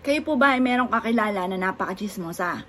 Kayo po ba ay merong kakilala na napaka-chismosa?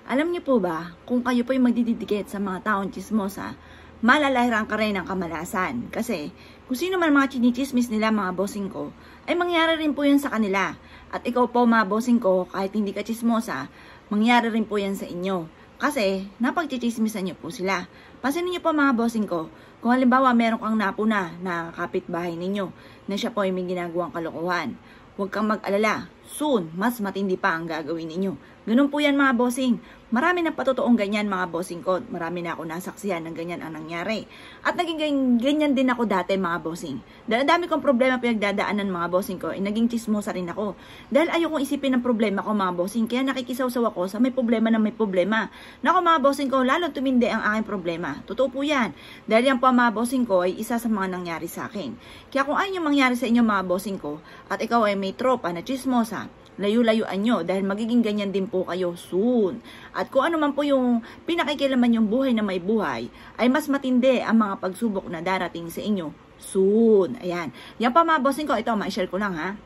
Alam niyo po ba, kung kayo po ay magdididikit sa mga taong chismosa, malalahiran ka rin ng kamalasan. Kasi, kung sino man mga chinichismis nila mga bossing ko, ay mangyari rin po yan sa kanila. At ikaw po mga bossing ko, kahit hindi ka chismosa, mangyari rin po yan sa inyo. Kasi, napagchichismisan niyo po sila. Pansinin niyo po mga bossing ko, kung halimbawa meron kang napuna na kapitbahay ninyo, na siya po ay may ginagawang kalokohan, huwag kang mag-alala. Soon, mas matindi pa ang gagawin ninyo. Ganun po yan mga bossing. Marami na patotoong ganyan mga bossing ko. Marami na ako nasaksihan ng ganyan ang nangyari. At naging ganyan din ako dati mga bossing. Dahil dami kong problema pinagdadaanan mga bossing ko, naging chismosa rin ako. Dahil ayokong isipin ang problema ko mga bossing. Kaya nakikisaw-saw ako sa may problema na may problema. Nako mga bossing ko, lalong tumindi ang aking problema. Totoo po yan. Dahil yan po mga bossing ko ay isa sa mga nangyari sa akin. Kaya kung ayaw mangyari sa inyo mga bossing ko, at ikaw ay may tropa na chismosa, layo-layuan nyo dahil magiging ganyan din po kayo soon. At kung ano man po yung pinakikilaman yung buhay na may buhay, ay mas matindi ang mga pagsubok na darating sa inyo soon. Ayan. Yan pa mga bossing ko. Ito, ma-share ko lang ha.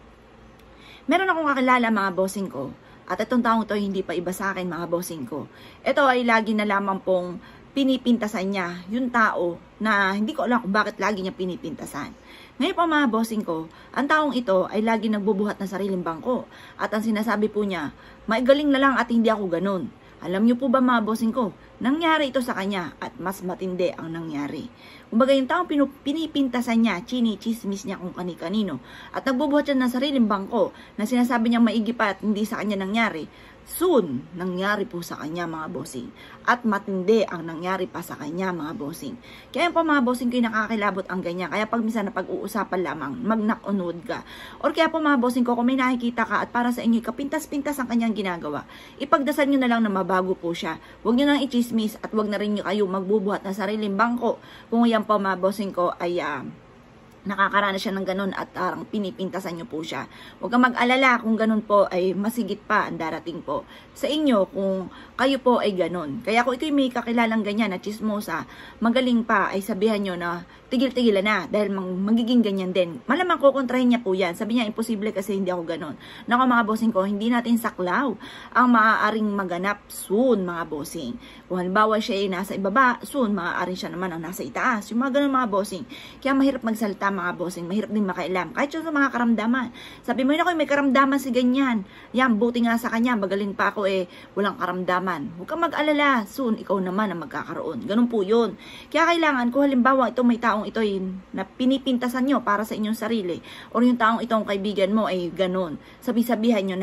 Meron akong kakilala mga bossing ko. At itong taong to hindi pa iba sa akin mga bossing ko. Ito ay lagi na lamang pong pinipintasan niya yung tao na hindi ko alam kung bakit lagi niya pinipintasan. Ngayon po mga bossing ko, ang taong ito ay lagi nagbubuhat ng sariling bangko. At ang sinasabi po niya, maigaling na lang at hindi ako ganun. Alam niyo po ba mga bossing ko, nangyari ito sa kanya at mas matindi ang nangyari. Kumbaga yung taong pinipintasan niya, chini-chismis niya kung kani-kanino, at nagbubuhat siya ng sariling bangko na sinasabi niya maigi pa at hindi sa kanya nangyari, soon, nangyari po sa kanya mga bossing. At matindi ang nangyari pa sa kanya mga bossing. Kaya po mga bossing ko yung nakakilabot ang ganyan. Kaya pag minsan na pag-uusapan lamang, mag-knock on wood ka. Or kaya po mga bossing ko, kung may nakikita ka at para sa inyo, kapintas-pintas ang kanyang ginagawa, ipagdasal nyo na lang na mabago po siya. Huwag nyo nang i-chismis at huwag na rin kayo magbubuhat ng sariling bangko. Kung yan po mga bossing ko ay nakakaranas siya ng ganun at pinipintasan nyo po siya. Huwag kang mag-alala kung ganun po ay masigit pa ang darating po sa inyo kung kayo po ay ganun. Kaya kung ikaw may kakilalang ganyan na chismosa, magaling pa ay sabihan nyo na tigil-tigilan na dahil magiging ganyan din. Malamang kukontrahin niya po yan. Sabi niya, imposible kasi hindi ako ganun. Nako mga bossing ko, hindi natin saklaw ang maaaring maganap soon mga bossing. Kung halimbawa siya ay nasa ibaba, soon maaaring siya naman ang nasa itaas. Yung mga ganun mga bossing. Kaya mahirap magsalita mga bossing, mahirap din makailam. Kahit yung sa mga karamdaman. Sabi mo, yun ako, may karamdaman si ganyan. Yan, buti nga sa kanya, magaling pa ako walang karamdaman. Huwag kang mag-alala, soon, ikaw naman ang magkakaroon. Ganun po yun. Kaya kailangan, kung halimbawa, ito may taong ito na pinipintasan nyo para sa inyong sarili, or yung taong itong kaibigan mo ay ganun. Sabi-sabihan nyo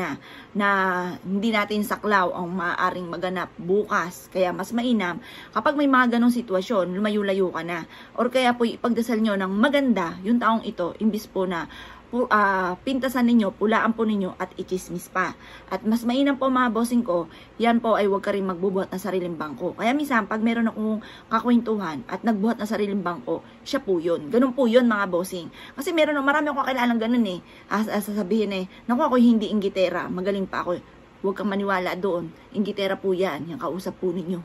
na hindi natin saklaw ang maaaring maganap bukas. Kaya mas mainam, kapag may mga ganong sitwasyon, lumayo-layo ka na. Or kaya po ipagdasal nyo ng maganda yung taong ito, imbis po na pintasan ninyo, pulaan po ninyo at ichismis pa. At mas mainam po mga bossing ko, yan po ay huwag ka rin magbubuhat ng sariling bangko. Kaya minsan, pag meron akong kakwentuhan at nagbuhat ng sariling bangko, siya po yun. Ganun po yun mga bossing. Kasi marami akong kakilalang ganun sasabihin naku ako hindi inggitera, magaling pa ako. Huwag kang maniwala doon. Inggitera po yan, yung kausap po ninyo.